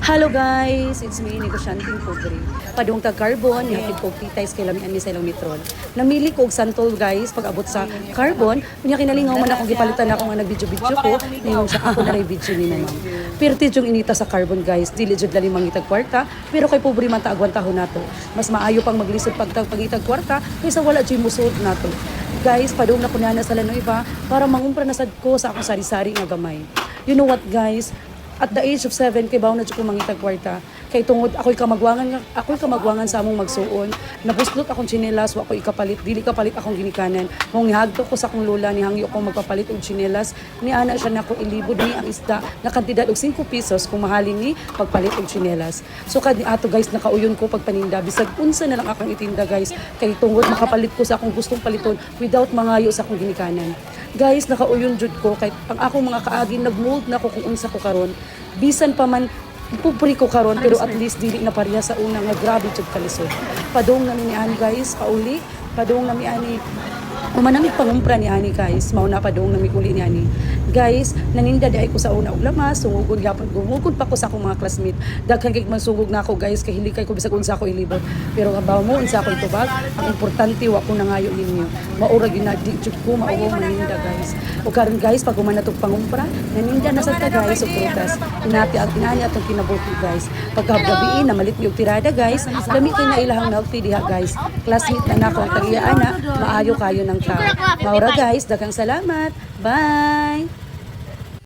Hello guys, it's me, Negosyanting Pobre. Padung tag carbon, ihatid ko titays kay lamian ni sa Metron. Namili ko og santol guys pag abot sa carbon, unya kinalingaw man akong gipalitan ako nga nag-video-video ko, ningon sa ako na video ni naman. Pirti yung inita sa carbon guys, dili jud dali mangitag kwarta, pero kay pobre man ta agwantahon nato. Mas maayo pang maglisod pagitag kwarta kaysa wala jud musod nato. Guys, padung na kunana sa Lanoy ba para mangumpra na sad ko sa akong sari-sari nga gamay. You know what guys? At the age of 7 kay bawo na jud ko mangitag kwarta kay tungod ako'y kamagwangan sa among magsuon, nabuslot akong tsinelas wa ko ikapalit, dili kapalit akong ginikanan mong gihagto ko sa akong lola ni hangyo ko magpapalit og tsinelas ni ana siya nako ilibod ni ang isda na kantidad og 5 pesos kung mahaling ni pagpalit og tsinelas. So kadi ato guys nakauyon ko pagpaninda bisag unsa na lang akong itinda guys kay tungod makapalit ko sa akong gustong paliton without mangayo sa akong ginikanan. Guys, nakauyon jud ko kay ang akong mga kaagi nagmold na ko kung unsa ko karon. Bisan pa man pupri ko karon pero at least dili na pareha sa una nga grabe jud kalisod. Padung na ni ani guys, pauli, padung na mi ani Umanamig pangumpra ni ani guys, mao na padung na mi uli ni ani. Guys, naninda di ay ko sa una og lamas, sungugod gyapon gumugod pa ko sa akong mga classmate. Daghan kay mansugog na ako guys kay hindi kay ko bisag unsa ko ilibot. Pero habaw mo unsa ko itubag, ang importante wa ko nangayo ninyo. Maura gyud na di jud ko mauwaw maninda guys. O karon guys pag humana tog pangumpra, naninda na sad ta guys og prutas. Inati ang inani atong kinabuhi guys. Pagkagabi na malit mi og tirada guys, gamitin na ilahang milk tea diha guys. Classmate na nako ang tagiana, maayo kayo ng tao. Maura guys, daghang salamat. Bye!